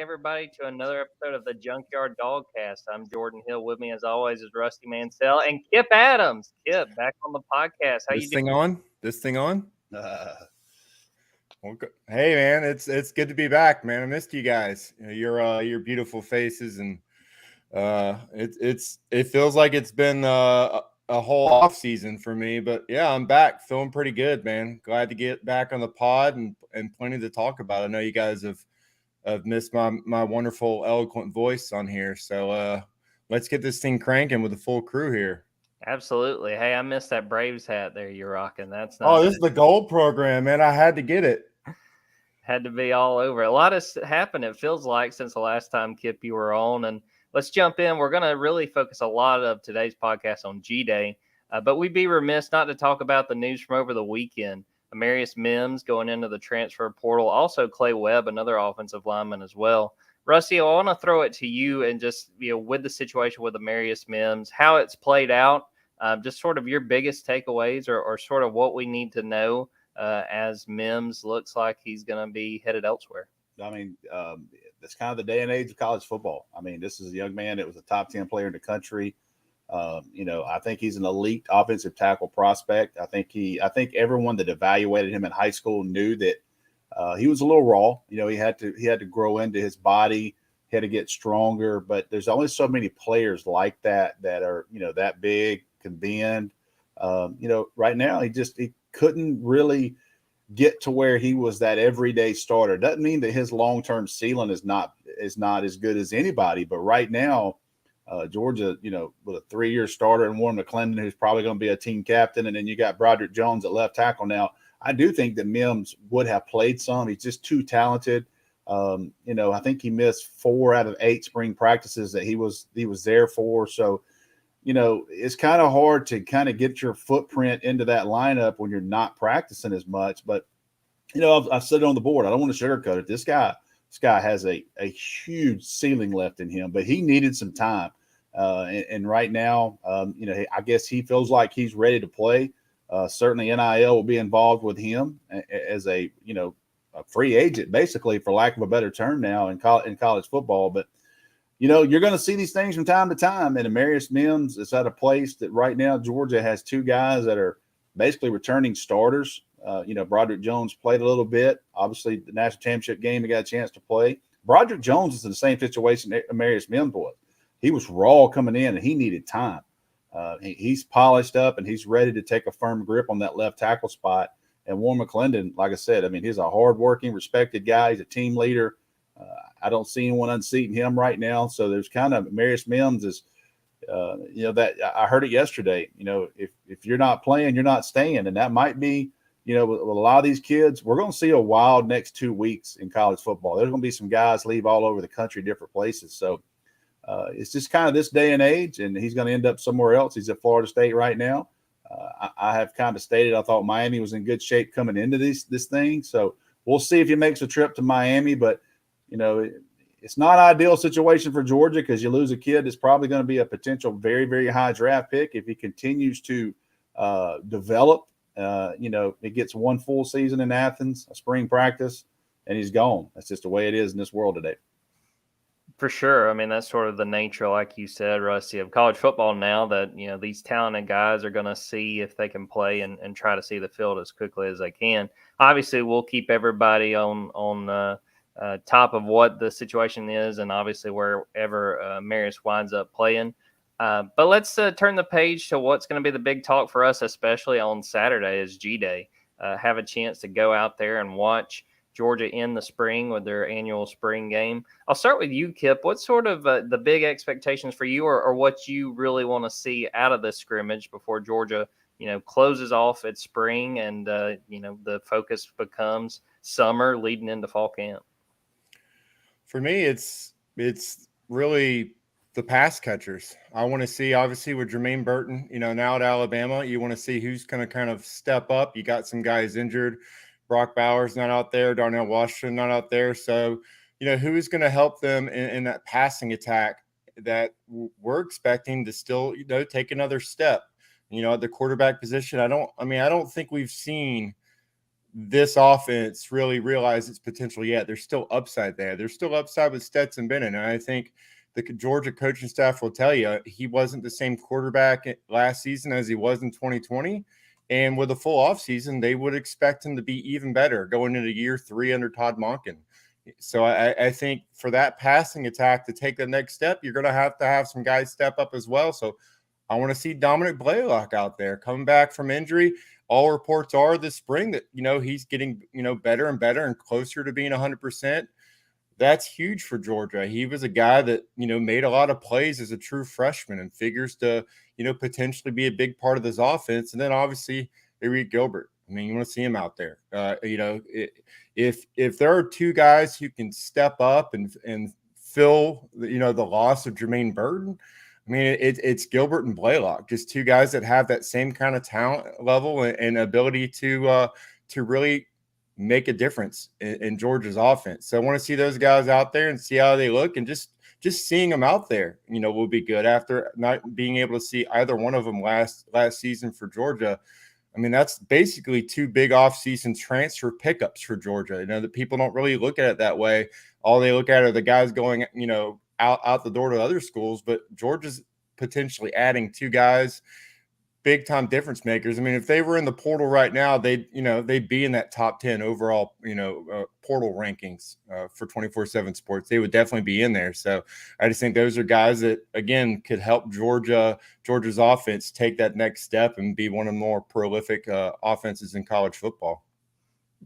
everybody, to another episode of the Junkyard Dawgcast. I'm Jordan Hill. With me, as always, is Rusty Mansell and Kip Adams. Kip, back on the podcast. How you This doing? thing on? This thing on? Hey man, it's good to be back, man. I missed you guys. Your beautiful faces, and it feels like it's been a whole off season for me. But yeah, I'm back, feeling pretty good, man. Glad to get back on the pod and plenty to talk about. I know you guys have missed my wonderful, eloquent voice on here. So let's get this thing cranking with a full crew here. Absolutely. Hey, I missed that Braves hat there you're rocking. That's Oh, not this is the gold program, man. I had to get it. had to be all over. A lot has happened, it feels like, since the last time, Kip, you were on. And let's jump in. We're going to really focus a lot of today's podcast on GDay, but we'd be remiss not to talk about the news from over the weekend. Amarius Mims going into the transfer portal. Also, Clay Webb, another offensive lineman as well. Rusty, I want to throw it to you and just, with the situation with Amarius Mims, how it's played out, just sort of your biggest takeaways or sort of what we need to know as Mims looks like he's going to be headed elsewhere. I mean, that's kind of the day and age of college football. I mean, this is a young man that was a top 10 player in the country. I think he's an elite offensive tackle prospect. I think everyone that evaluated him in high school knew that he was a little raw. He had to grow into his body. He had to get stronger. But there's only so many players like that are that big, can bend. Right now he couldn't really get to where he was that everyday starter. Doesn't mean that his long-term ceiling is not as good as anybody. But right now, Georgia, with a 3-year starter and Warren McClendon, who's probably going to be a team captain, and then you got Broderick Jones at left tackle now. I do think that Mims would have played some. He's just too talented. I think he missed 4 out of 8 spring practices that he was there for. So, it's kind of hard to kind of get your footprint into that lineup when you're not practicing as much. But, I've said it on the board. I don't want to sugarcoat it. This guy has a huge ceiling left in him, but he needed some time. And right now, I guess he feels like he's ready to play. Certainly NIL will be involved with him as a free agent, basically, for lack of a better term now in college football. But, you're going to see these things from time to time. And Amarius Mims is at a place that right now Georgia has 2 guys that are basically returning starters. Broderick Jones played a little bit. Obviously, the national championship game, he got a chance to play. Broderick Jones is in the same situation that Amarius Mims was. He was raw coming in, and he needed time. He's polished up, and he's ready to take a firm grip on that left tackle spot. And Warren McClendon, like I said, I mean, he's a hardworking, respected guy. He's a team leader. I don't see anyone unseating him right now. So there's kind of Amarius Mims is, that I heard it yesterday. If you're not playing, you're not staying, and that might be. With a lot of these kids, we're going to see a wild next 2 weeks in college football. There's going to be some guys leave all over the country, different places. So it's just kind of this day and age, and he's going to end up somewhere else. He's at Florida State right now. I have kind of stated I thought Miami was in good shape coming into this thing. So we'll see if he makes a trip to Miami. But, it's not an ideal situation for Georgia because you lose a kid that's probably going to be a potential very, very high draft pick if he continues to develop. It gets 1 full season in Athens, a spring practice, and he's gone. That's just the way it is in this world today. For sure. I mean, that's sort of the nature, like you said, Rusty, of college football now that, these talented guys are going to see if they can play and try to see the field as quickly as they can. Obviously, we'll keep everybody on top of what the situation is and obviously wherever Marius winds up playing. But let's turn the page to what's going to be the big talk for us, especially on Saturday, is GDay. Have a chance to go out there and watch Georgia in the spring with their annual spring game. I'll start with you, Kip. What's sort of the big expectations for you or what you really want to see out of this scrimmage before Georgia, closes off its spring and, the focus becomes summer leading into fall camp? For me, it's really the pass catchers. I want to see, obviously, with Jermaine Burton, now at Alabama, you want to see who's going to kind of step up. You got some guys injured. Brock Bowers not out there. Darnell Washington not out there. So, who is going to help them in that passing attack that we're expecting to still, take another step, at the quarterback position. I don't think we've seen this offense really realize its potential yet. There's still upside there. There's still upside with Stetson Bennett. And I think the Georgia coaching staff will tell you he wasn't the same quarterback last season as he was in 2020. And with a full offseason, they would expect him to be even better going into year 3 under Todd Monken. So I think for that passing attack to take the next step, you're going to have some guys step up as well. So I want to see Dominic Blaylock out there coming back from injury. All reports are this spring that, he's getting, better and better and closer to being 100%. That's huge for Georgia. He was a guy that, made a lot of plays as a true freshman and figures to, potentially be a big part of this offense. And then obviously Eric Gilbert. I mean, you want to see him out there. If there are two guys who can step up and fill, the loss of Jermaine Burton, I mean, it's Gilbert and Blaylock, just two guys that have that same kind of talent level and ability to really make a difference in Georgia's offense. So I want to see those guys out there and see how they look, and just seeing them out there, will be good after not being able to see either one of them last season for Georgia. I mean, that's basically 2 big off-season transfer pickups for Georgia. The people don't really look at it that way. All they look at are the guys going, out the door to other schools. But Georgia's potentially adding 2 guys, big-time difference makers. I mean, if they were in the portal right now, they'd be in that top 10 overall, portal rankings for 24/7 Sports. They would definitely be in there. So I just think those are guys that, again, could help Georgia's offense take that next step and be one of the more prolific offenses in college football.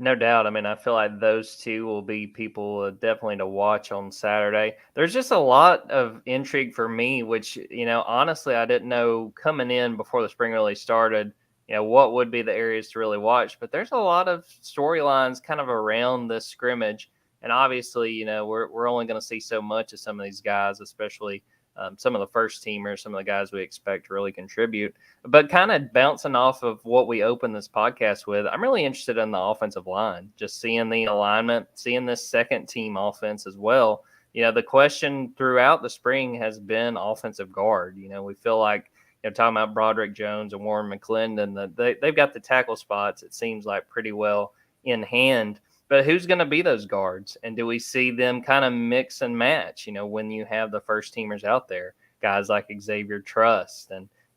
No doubt. I mean, I feel like those two will be people definitely to watch on Saturday. There's just a lot of intrigue for me, which, honestly, I didn't know coming in before the spring really started, what would be the areas to really watch. But there's a lot of storylines kind of around this scrimmage. And obviously, we're only going to see so much of some of these guys, especially some of the first teamers, some of the guys we expect to really contribute. But kind of bouncing off of what we opened this podcast with, I'm really interested in the offensive line, just seeing the alignment, seeing this second team offense as well. The question throughout the spring has been offensive guard. We feel like, talking about Broderick Jones and Warren McClendon, they've got the tackle spots, it seems like, pretty well in hand. But who's going to be those guards? And do we see them kind of mix and match, when you have the first teamers out there, guys like Xavier Trust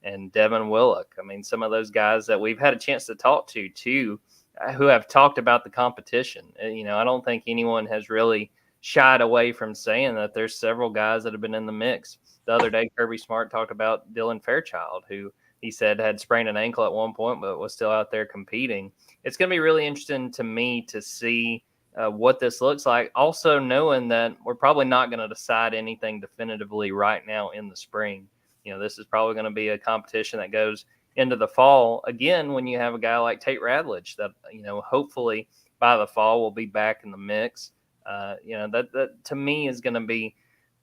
and Devin Willock? I mean, some of those guys that we've had a chance to talk to, too, who have talked about the competition. I don't think anyone has really shied away from saying that there's several guys that have been in the mix. The other day, Kirby Smart talked about Dylan Fairchild, who he said had sprained an ankle at one point, but was still out there competing. It's going to be really interesting to me to see what this looks like. Also knowing that we're probably not going to decide anything definitively right now in the spring. This is probably going to be a competition that goes into the fall. Again, when you have a guy like Tate Radledge that, hopefully by the fall will be back in the mix. That to me is going to be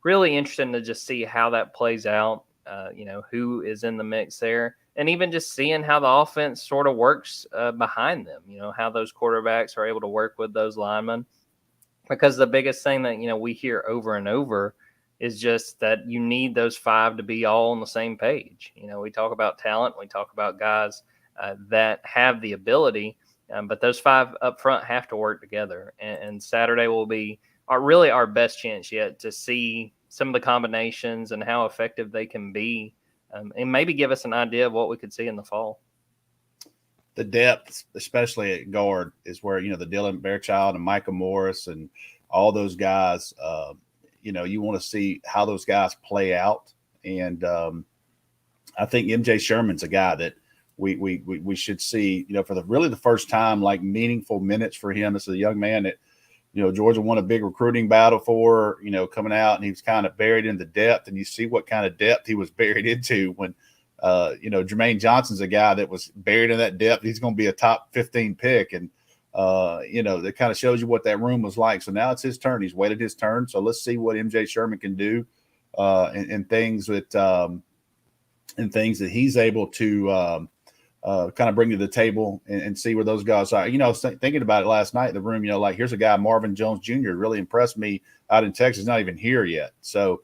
really interesting to just see how that plays out. Who is in the mix there, and even just seeing how the offense sort of works behind them, how those quarterbacks are able to work with those linemen. Because the biggest thing that, we hear over and over is just that you need those 5 to be all on the same page. We talk about talent, we talk about guys that have the ability, but those 5 up front have to work together. And Saturday will be really our best chance yet to see some of the combinations and how effective they can be, and maybe give us an idea of what we could see in the fall. The depth, especially at guard, is where, the Dylan Fairchild and Micah Morris and all those guys, you want to see how those guys play out. And I think MJ Sherman's a guy that we should see, for the first time, like meaningful minutes for him. This is a young man that, Georgia won a big recruiting battle for, coming out, and he was kind of buried in the depth, and you see what kind of depth he was buried into when, Jermaine Johnson's a guy that was buried in that depth. He's going to be a top 15 pick. And, that kind of shows you what that room was like. So now it's his turn. He's waited his turn. So let's see what MJ Sherman can do and things that he's able to kind of bring to the table and see where those guys are. Thinking about it last night in the room, here's a guy, Marvin Jones Jr., really impressed me out in Texas, not even here yet. So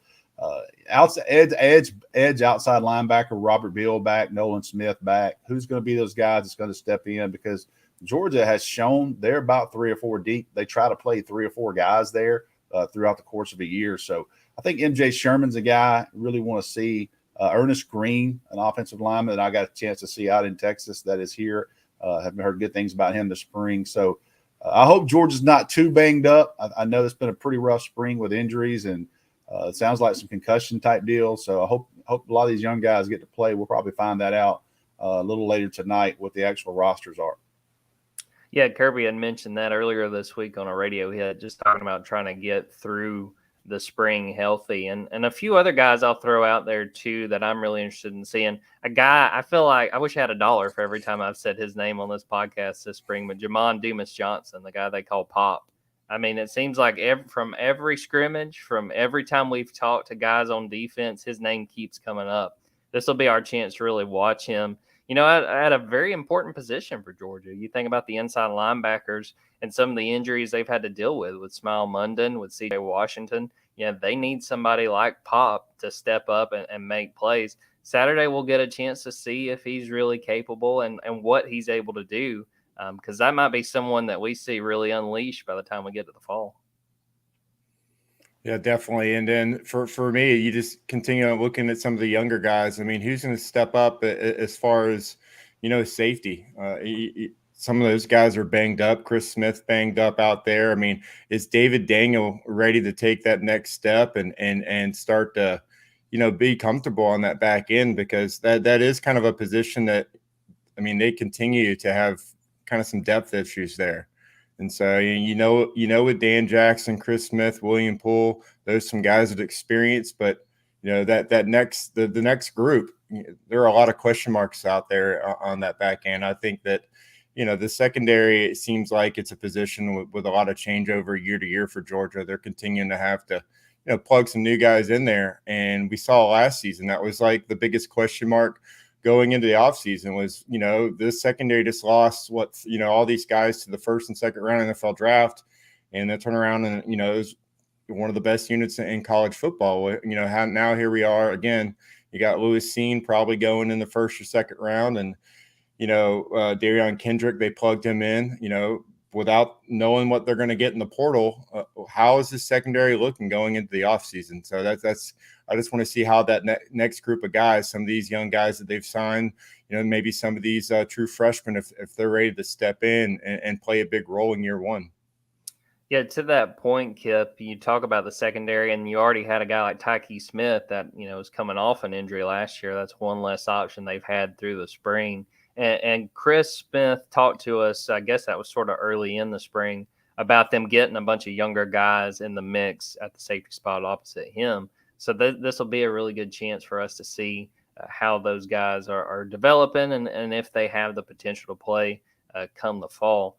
edge outside linebacker, Robert Beal back, Nolan Smith back. Who's going to be those guys that's going to step in? Because Georgia has shown they're about 3 or 4 deep. They try to play 3 or 4 guys there throughout the course of a year. So I think MJ Sherman's a guy I really want to see. Ernest Green, an offensive lineman that I got a chance to see out in Texas that is here. Have heard good things about him this spring. So I hope Georgia's not too banged up. I know it's been a pretty rough spring with injuries, and it sounds like some concussion type deals. So I hope a lot of these young guys get to play. We'll probably find that out a little later tonight what the actual rosters are. Yeah, Kirby had mentioned that earlier this week on a radio hit, just talking about trying to get through the spring healthy. And a few other guys I'll throw out there too that I'm really interested in seeing. A guy, I feel like I wish I had $1 for every time I've said his name on this podcast this spring, but Jamon Dumas-Johnson, the guy they call Pop. I mean, it seems like from every scrimmage, from every time we've talked to guys on defense, his name keeps coming up. This will be our chance to really watch him, you know, at a very important position for Georgia. You think about the inside linebackers and some of the injuries they've had to deal with Smile Munden, with C.J. Washington. You know, they need somebody like Pop to step up and make plays. Saturday, we'll get a chance to see if he's really capable and what he's able to do, because that might be someone that we see really unleashed by the time we get to the fall. Yeah, definitely. And then for me, you just continue on looking at some of the younger guys. I mean, who's going to step up as far as, you know, safety? Some of those guys are banged up. Chris Smith banged up out there. I mean, is David Daniel ready to take that next step and start to, you know, be comfortable on that back end? Because that is kind of a position that, I mean, they continue to have kind of some depth issues there. And so, you know, with Dan Jackson, Chris Smith, William Poole, those some guys with experience, but you know, the next group, there are a lot of question marks out there on that back end. I think that, you know, the secondary, it seems like it's a position with a lot of changeover year to year for Georgia. They're continuing to have to, you know, plug some new guys in there. And we saw last season, that was like the biggest question mark going into the offseason was, you know, this secondary just lost all these guys to the first and second round NFL draft, and they turn around and, you know, it was one of the best units in college football. You know, now here we are again. You got Lewis Seen probably going in the first or second round, and, you know, Darion Kendrick, they plugged him in, you know, without knowing what they're going to get in the portal. How is this secondary looking going into the offseason? So that's I just want to see how that next group of guys, some of these young guys that they've signed, you know, maybe some of these true freshmen, if they're ready to step in and play a big role in year one. Yeah, to that point, Kip, you talk about the secondary, and you already had a guy like Tyke Smith that, you know, was coming off an injury last year. That's one less option they've had through the spring. And Chris Smith talked to us, I guess that was sort of early in the spring, about them getting a bunch of younger guys in the mix at the safety spot opposite him. So this will be a really good chance for us to see how those guys are developing and if they have the potential to play come the fall.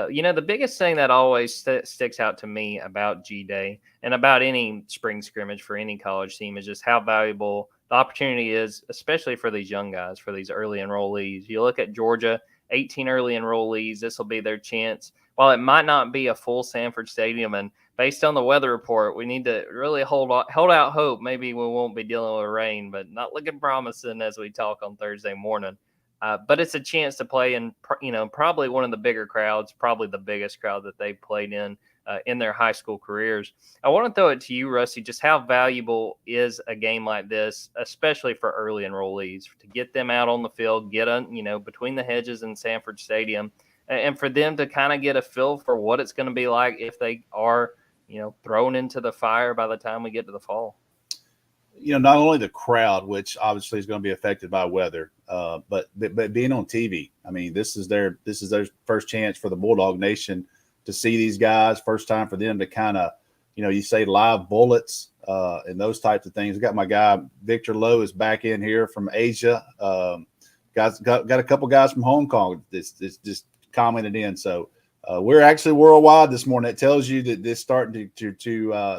You know, the biggest thing that always sticks out to me about GDay and about any spring scrimmage for any college team is just how valuable the opportunity is, especially for these young guys, for these early enrollees. You look at Georgia, 18 early enrollees. This will be their chance. While it might not be a full Sanford Stadium, and based on the weather report, we need to really hold out hope. Maybe we won't be dealing with rain, but not looking promising as we talk on Thursday morning. But it's a chance to play in, you know, probably one of the bigger crowds, probably the biggest crowd that they've played in their high school careers. I want to throw it to you, Rusty, just how valuable is a game like this, especially for early enrollees, to get them out on the field, between the hedges in Sanford Stadium, and for them to kind of get a feel for what it's going to be like if they are, you know, thrown into the fire by the time we get to the fall. You know, not only the crowd, which obviously is going to be affected by weather, but being on TV. I mean, this is their first chance for the Bulldog Nation to see these guys. First time for them to kind of, you know, you say live bullets and those types of things. I got my guy Victor Lowe is back in here from Asia. Got a couple guys from Hong Kong. This just commented in. So we're actually worldwide this morning. It tells you that this starting to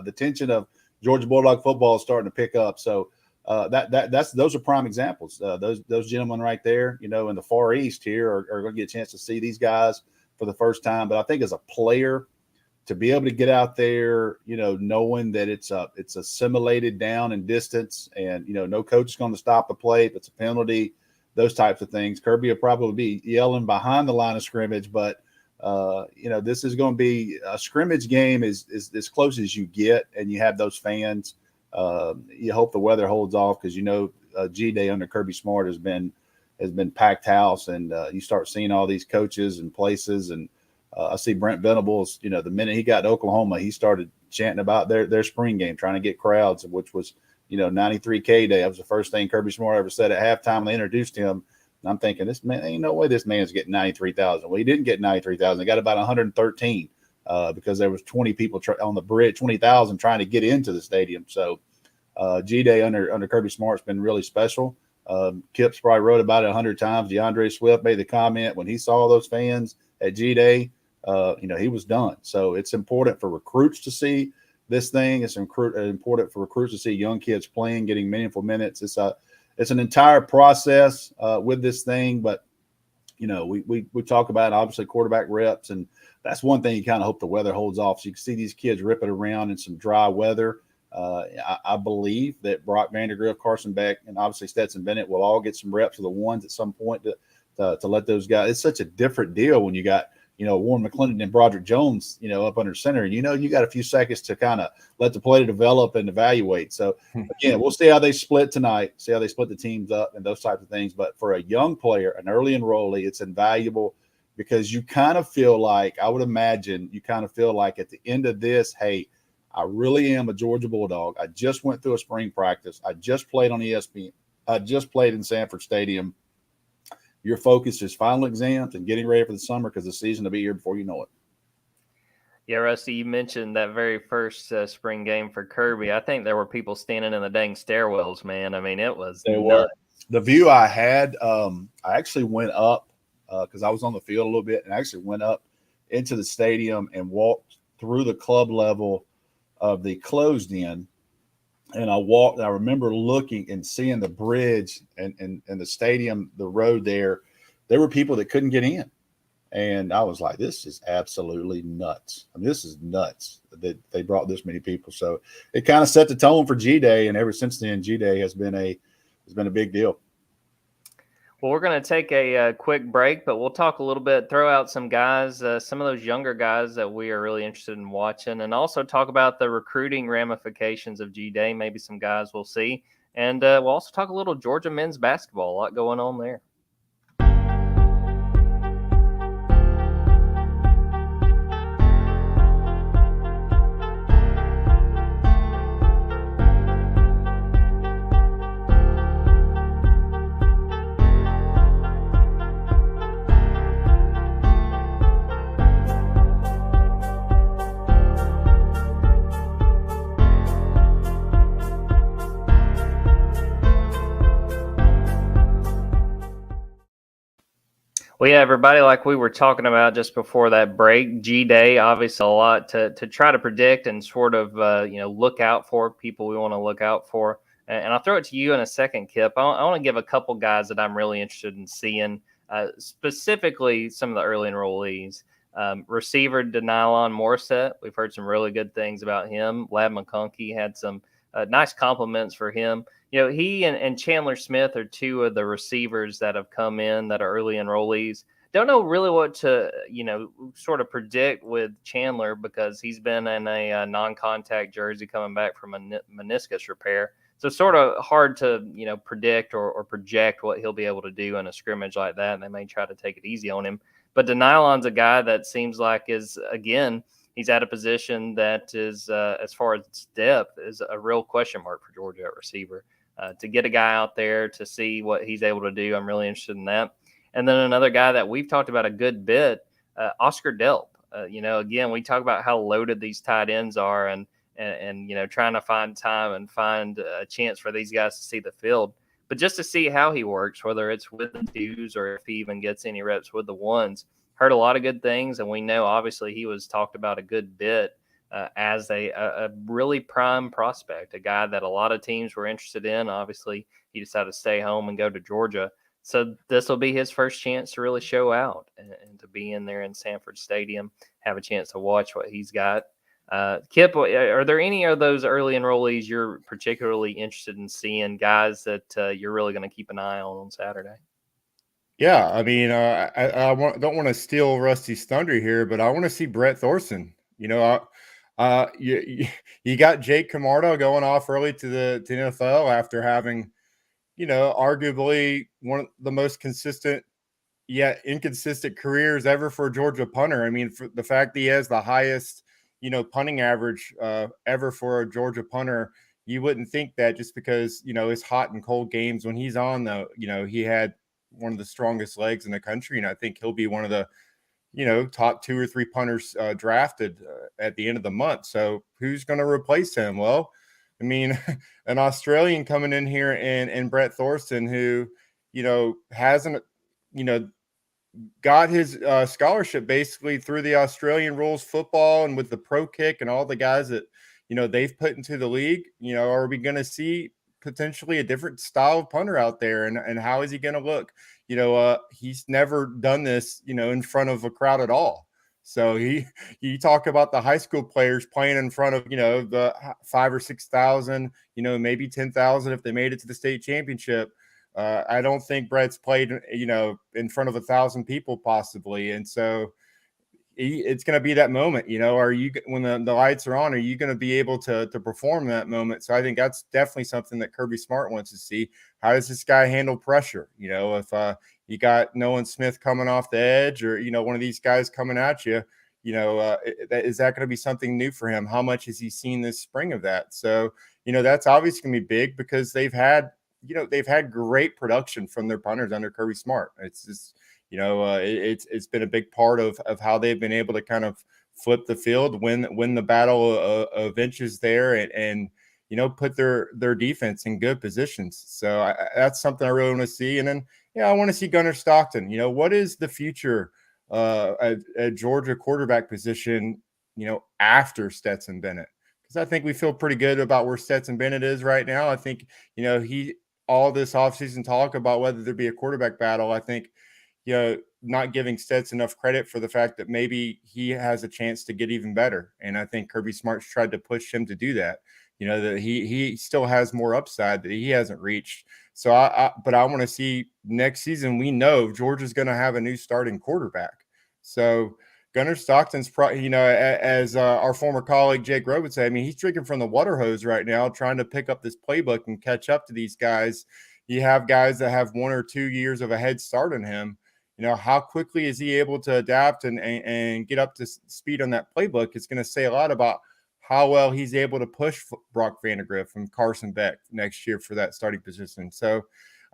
the tension of Georgia Bulldog football is starting to pick up. So those are prime examples. Those gentlemen right there, you know, in the Far East here are going to get a chance to see these guys for the first time. But I think as a player, to be able to get out there, you know, knowing that it's assimilated down in distance, and, you know, no coach is going to stop the play if it's a penalty. those types of things. Kirby will probably be yelling behind the line of scrimmage, but this is going to be a scrimmage game is as close as you get, and you have those fans. You hope the weather holds off because GDay under Kirby Smart has been packed house, and you start seeing all these coaches and places. And I see Brent Venables. The minute he got to Oklahoma, he started chanting about their spring game, trying to get crowds, which was 93K day. That was the first thing Kirby Smart ever said at halftime. They introduced him. And I'm thinking, this man, ain't no way this man's getting 93,000. Well, he didn't get 93,000. He got about 113 because there was 20 people on the bridge, 20,000 trying to get into the stadium. So GDay under Kirby Smart's been really special. Kip's probably wrote about it 100 times. DeAndre Swift made the comment when he saw those fans at GDay, he was done. So it's important for recruits to see this thing. It's important for recruits to see young kids playing, getting meaningful minutes. It's an entire process with this thing, but we talk about obviously quarterback reps, and that's one thing you kind of hope the weather holds off. So you can see these kids ripping around in some dry weather. I believe that Brock Vandergriff, Carson Beck, and obviously Stetson Bennett will all get some reps of the ones at some point to let those guys. It's such a different deal when you got Warren McClendon and Broderick Jones, up under center, and you got a few seconds to kind of let the play develop and evaluate. So again, we'll see how they split tonight, see how they split the teams up and those types of things. But for a young player, an early enrollee, it's invaluable because you kind of feel like, I would imagine, at the end of this, hey, I really am a Georgia Bulldog. I just went through a spring practice. I just played on ESPN. I just played in Sanford Stadium. Your focus is final exams and getting ready for the summer because the season will be here before you know it. Yeah, Rusty, you mentioned that very first spring game for Kirby. I think there were people standing in the dang stairwells, man. I mean, it was nuts. The view I had, I actually went up because I was on the field a little bit, and I actually went up into the stadium and walked through the club level of the closed end. And I remember looking and seeing the bridge and the stadium, the road there. There were people that couldn't get in. And I was like, this is absolutely nuts. I mean, this is nuts that they brought this many people. So it kind of set the tone for GDay. And ever since then, GDay has been a big deal. Well, we're going to take a quick break, but we'll talk a little bit, throw out some guys, some of those younger guys that we are really interested in watching, and also talk about the recruiting ramifications of GDay, maybe some guys we'll see. And we'll also talk a little Georgia men's basketball, a lot going on there. Well, yeah, everybody, like we were talking about just before that break, GDay, obviously a lot to try to predict and sort of, look out for, people we want to look out for. And I'll throw it to you in a second, Kip. I want to give a couple guys that I'm really interested in seeing, specifically some of the early enrollees. Receiver Denylon Morissette, we've heard some really good things about him. Lab McConkey had some nice compliments for him. He and Chandler Smith are two of the receivers that have come in that are early enrollees. Don't know really what to, sort of predict with Chandler because he's been in a non-contact jersey coming back from a meniscus repair. So sort of hard to, predict or project what he'll be able to do in a scrimmage like that. And they may try to take it easy on him. But Denylon's a guy that seems like he's at a position that is, as far as depth, is a real question mark for Georgia at receiver. To get a guy out there to see what he's able to do, I'm really interested in that. And then another guy that we've talked about a good bit, Oscar Delp. Again, we talk about how loaded these tight ends are and trying to find time and find a chance for these guys to see the field. But just to see how he works, whether it's with the twos or if he even gets any reps with the ones, heard a lot of good things. And we know, obviously, he was talked about a good bit as a really prime prospect, a guy that a lot of teams were interested in. Obviously, he decided to stay home and go to Georgia. So this will be his first chance to really show out and to be in there in Sanford Stadium, have a chance to watch what he's got. Kip, are there any of those early enrollees you're particularly interested in seeing, guys that you're really going to keep an eye on Saturday? Yeah, I mean, don't want to steal Rusty's thunder here, but I want to see Brett Thorson. You got Jake Camardo going off early to the NFL after having, arguably one of the most consistent yet inconsistent careers ever for a Georgia punter. I mean, for the fact that he has the highest, punting average ever for a Georgia punter, you wouldn't think that just because, it's hot and cold games when he's on, though, he had one of the strongest legs in the country. And I think he'll be one of the, top 2 or 3 punters drafted at the end of the month. So who's going to replace him? Well, I mean, an Australian coming in here and Brett Thorson, who, hasn't, got his scholarship basically through the Australian rules football and with the pro kick and all the guys that, they've put into the league. Are we going to see potentially a different style of punter out there, and how is he going to look? He's never done this, in front of a crowd at all. So you talk about the high school players playing in front of, the 5,000 or 6,000, maybe 10,000 if they made it to the state championship. I don't think Brett's played, in front of 1,000 people possibly. And so it's going to be that moment, are you, when the lights are on, are you going to be able to perform that moment? So I think that's definitely something that Kirby Smart wants to see. How does this guy handle pressure? If you got Nolan Smith coming off the edge, or, one of these guys coming at you, is that going to be something new for him? How much has he seen this spring of that? So, that's obviously going to be big because they've had great production from their punters under Kirby Smart. It's just, it's been a big part of how they've been able to kind of flip the field, win the battle of inches there, and put their defense in good positions. So that's something I really want to see. And then, I want to see Gunnar Stockton. What is the future at Georgia quarterback position, after Stetson Bennett? Because I think we feel pretty good about where Stetson Bennett is right now. I think, all this offseason talk about whether there be a quarterback battle, I think, not giving Stetson enough credit for the fact that maybe he has a chance to get even better. And I think Kirby Smart's tried to push him to do that, that he still has more upside that he hasn't reached. So but I want to see next season. We know Georgia's going to have a new starting quarterback. So Gunnar Stockton's probably, as our former colleague Jake Rowe would say, I mean, he's drinking from the water hose right now, trying to pick up this playbook and catch up to these guys. You have guys that have 1 or 2 years of a head start on him. How quickly is he able to adapt and get up to speed on that playbook? It's going to say a lot about how well he's able to push Brock Vandagriff and Carson Beck next year for that starting position. So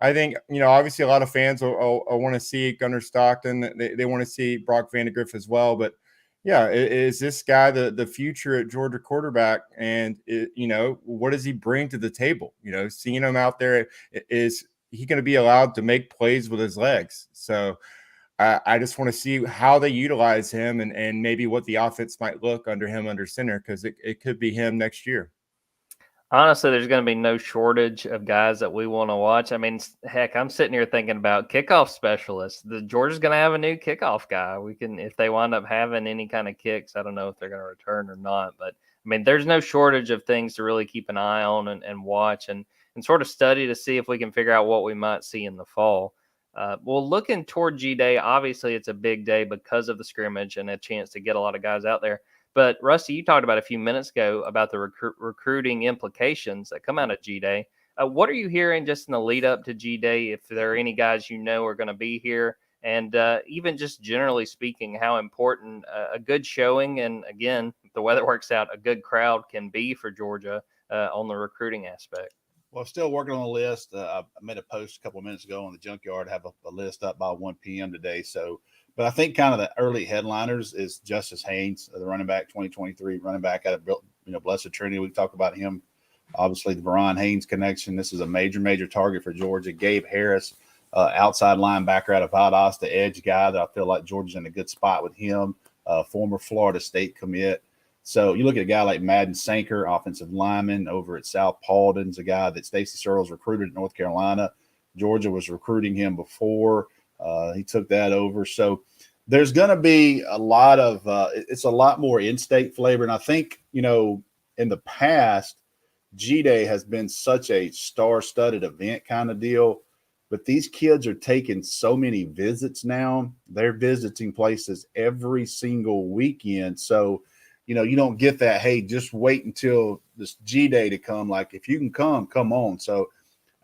I think, obviously a lot of fans will want to see Gunnar Stockton. They want to see Brock Vandagriff as well. But, yeah, is this guy the future at Georgia quarterback? And, what does he bring to the table? Seeing him out there, is he going to be allowed to make plays with his legs? So I just want to see how they utilize him and maybe what the offense might look under him under center, because it could be him next year. Honestly, there's going to be no shortage of guys that we want to watch. I mean, heck, I'm sitting here thinking about kickoff specialists. Georgia's going to have a new kickoff guy. We can, if they wind up having any kind of kicks, I don't know if they're going to return or not. But, I mean, there's no shortage of things to really keep an eye on and watch and sort of study to see if we can figure out what we might see in the fall. Well, looking toward GDay, obviously it's a big day because of the scrimmage and a chance to get a lot of guys out there. But Rusty, you talked about a few minutes ago about the recruiting implications that come out of GDay. What are you hearing just in the lead up to GDay? If there are any guys are going to be here, and even just generally speaking, how important a good showing and, again, if the weather works out, a good crowd can be for Georgia on the recruiting aspect. Well, still working on a list. I made a post a couple of minutes ago on the Junkyard, have a list up by 1 p.m. today. So. But I think kind of the early headliners is Justice Haynes, the running back, 2023 running back out of Blessed Trinity. We talk about him, obviously the Veron Haynes connection. This is a major target for Georgia. Gabe Harris, outside linebacker out of Valdosta, the edge guy that I feel like Georgia's in a good spot with him. Former Florida State commit. So you look at a guy like Madden Sanker, offensive lineman over at South Paulding's, a guy that Stacey Searles recruited at North Carolina. Georgia was recruiting him before. He took that over. So there's going to be a lot of it's a lot more in-state flavor. And I think, in the past, GDay has been such a star-studded event kind of deal But these kids are taking so many visits now. They're visiting places every single weekend. So, you don't get that, hey, just wait until this GDay to come. Like, if you can come on. So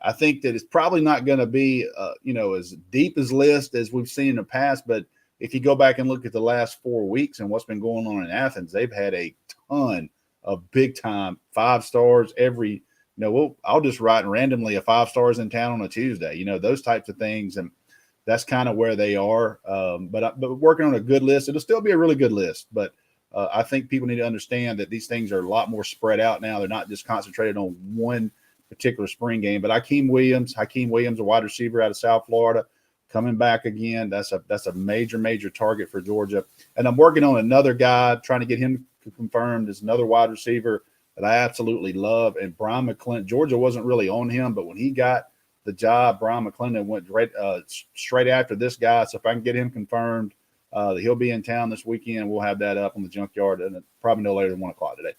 I think that it's probably not going to be, as deep as list as we've seen in the past. But if you go back and look at the last 4 weeks and what's been going on in Athens, they've had a ton of big time 5 stars every. I'll just write randomly a 5 stars in town on a Tuesday. Those types of things, and that's kind of where they are. But working on a good list, it'll still be a really good list. But I think people need to understand that these things are a lot more spread out now. They're not just concentrated on one particular spring game. But Hakeem Williams, a wide receiver out of South Florida, coming back again. That's a major target for Georgia. And I'm working on another guy, trying to get him confirmed as another wide receiver that I absolutely love. And Brian McClendon, Georgia wasn't really on him, but when he got the job, Brian McClendon went straight after this guy. So if I can get him confirmed, he'll be in town this weekend. We'll have that up on the Junkyard, and probably no later than 1 o'clock today.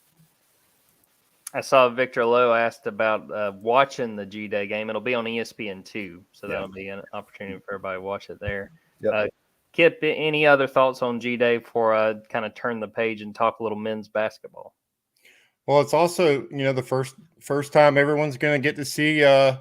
I saw Victor Lowe asked about watching the GDay game. It'll be on ESPN2, so that'll be an opportunity for everybody to watch it there. Yep. Kip, any other thoughts on GDay before I kind of turn the page and talk a little men's basketball? Well, it's also, the first time everyone's going to get to see the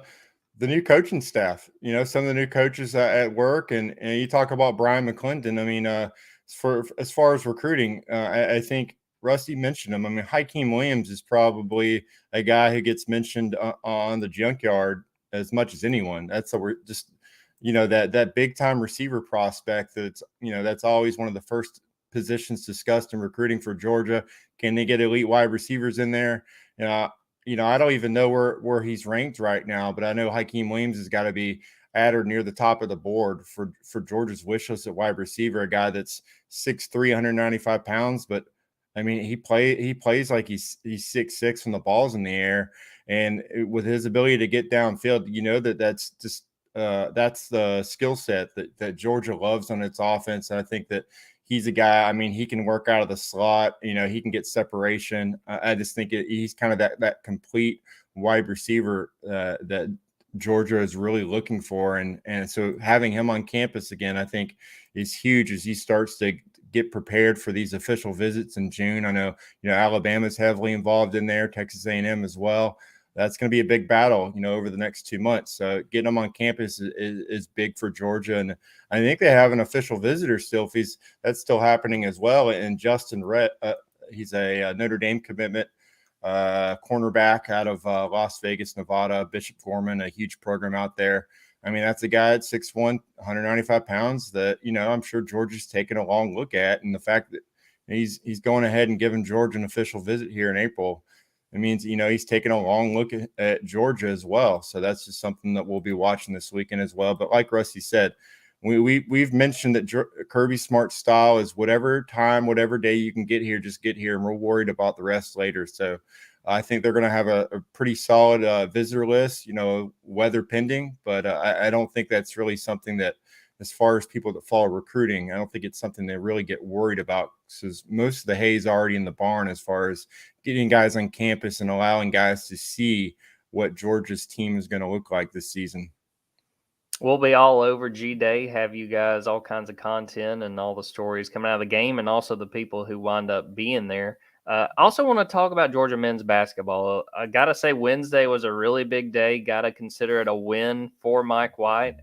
new coaching staff, some of the new coaches at work. And you talk about Brian McClendon. I mean, as far as recruiting, I think Rusty mentioned him. I mean, Hakeem Williams is probably a guy who gets mentioned on the Junkyard as much as anyone. That's that big time receiver prospect. That's always one of the first positions discussed in recruiting for Georgia. Can they get elite wide receivers in there? I don't even know where he's ranked right now, but I know Hakeem Williams has got to be at or near the top of the board for Georgia's wish list at wide receiver, a guy that's 6'3", 195 pounds, but I mean, he plays like he's 6'6" when the ball's in the air, and with his ability to get downfield, that's just that's the skill set that Georgia loves on its offense. And I think that he's a guy. I mean, he can work out of the slot. He can get separation. I just think he's kind of that complete wide receiver that Georgia is really looking for, and so having him on campus again, I think, is huge as he starts to get prepared for these official visits in June. I know, Alabama's heavily involved in there, Texas A&M as well. That's going to be a big battle, over the next 2 months. So getting them on campus is big for Georgia. And I think they have an official visitor still. That's still happening as well. And Justin Rhett, he's a Notre Dame commitment, cornerback out of Las Vegas, Nevada. Bishop Gorman, a huge program out there. I mean, that's a guy at 6'1", 195 pounds that, I'm sure Georgia's taking a long look at. And the fact that he's going ahead and giving Georgia an official visit here in April, it means, he's taking a long look at Georgia as well. So that's just something that we'll be watching this weekend as well. But like Rusty said, we've mentioned that Kirby Smart's style is whatever time, whatever day you can get here, just get here. And we're worried about the rest later. So I think they're going to have a pretty solid visitor list, weather pending. But I don't think that's really something that, as far as people that follow recruiting, I don't think it's something they really get worried about, because most of the hay's already in the barn as far as getting guys on campus and allowing guys to see what Georgia's team is going to look like this season. We'll be all over GDay, have you guys all kinds of content and all the stories coming out of the game, and also the people who wind up being there. I also want to talk about Georgia men's basketball. I got to say Wednesday was a really big day. Got to consider it a win for Mike White.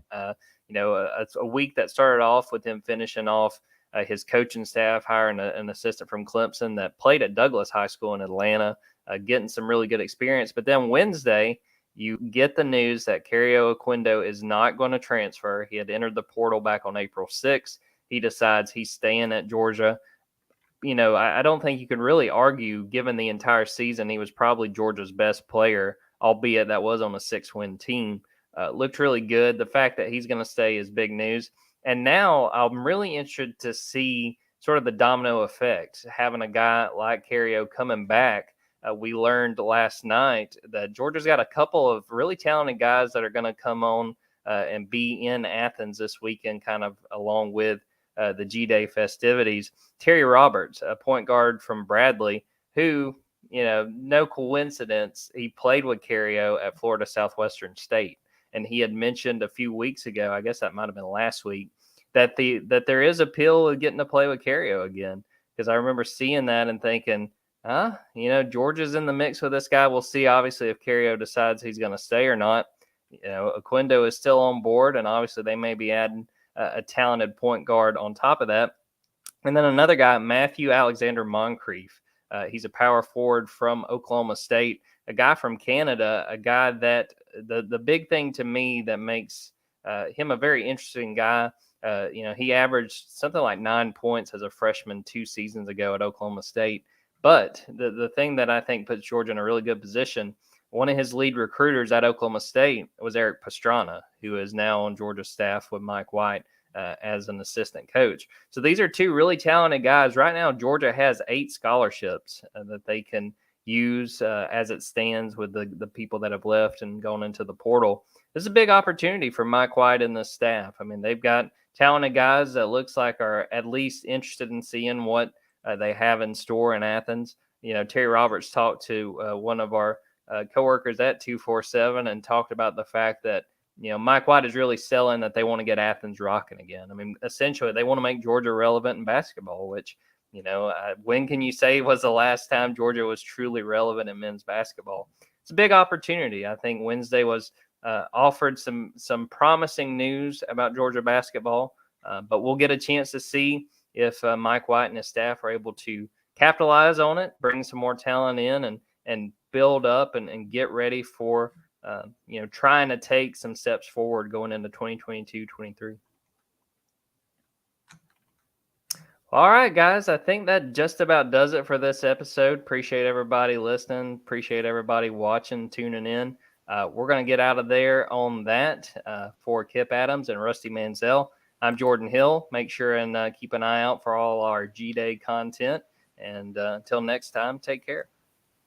It's a week that started off with him finishing off his coaching staff, hiring an assistant from Clemson that played at Douglas High School in Atlanta, getting some really good experience. But then Wednesday, you get the news that Cario Oquendo is not going to transfer. He had entered the portal back on April 6th. He decides he's staying at Georgia. I don't think you can really argue, given the entire season, he was probably Georgia's best player, albeit that was on a 6-win team. Looked really good. The fact that he's going to stay is big news. And now I'm really interested to see sort of the domino effect, having a guy like Cario coming back. We learned last night that Georgia's got a couple of really talented guys that are going to come on and be in Athens this weekend, kind of along with the GDay festivities. Terry Roberts, a point guard from Bradley, who, no coincidence, he played with Cario at Florida Southwestern State. and he had mentioned a few weeks ago, I guess that might have been last week, that there is appeal of getting to play with Cario again. Because I remember seeing that and thinking, Georgia's in the mix with this guy. We'll see, obviously, if Cario decides he's going to stay or not. Oquendo is still on board, and obviously they may be adding a talented point guard on top of that. And then another guy, Matthew Alexander Moncrief. He's a power forward from Oklahoma State, a guy from Canada, a guy that the big thing to me that makes him a very interesting guy. He averaged something like 9 points as a freshman 2 seasons ago at Oklahoma State. But the thing that I think puts Georgia in a really good position, one of his lead recruiters at Oklahoma State was Eric Pastrana, who is now on Georgia's staff with Mike White as an assistant coach. So these are 2 really talented guys. Right now, Georgia has 8 scholarships that they can use as it stands with the people that have left and gone into the portal. This is a big opportunity for Mike White and the staff. I mean, they've got talented guys that looks like are at least interested in seeing what they have in store in Athens. Terry Roberts talked to one of our coworkers at 247 and talked about the fact that Mike White is really selling that they want to get Athens rocking again. I mean, essentially, they want to make Georgia relevant in basketball, which, when can you say was the last time Georgia was truly relevant in men's basketball? It's a big opportunity. I think Wednesday was offered some promising news about Georgia basketball, but we'll get a chance to see if Mike White and his staff are able to capitalize on it, bring some more talent in, and build up and get ready for trying to take some steps forward going into 2022-23. All right, guys, I think that just about does it for this episode. Appreciate everybody listening. Appreciate everybody watching, tuning in. We're going to get out of there on that for Kip Adams and Rusty Mansell. I'm Jordan Hill. Make sure and keep an eye out for all our GDay content. And until next time, take care.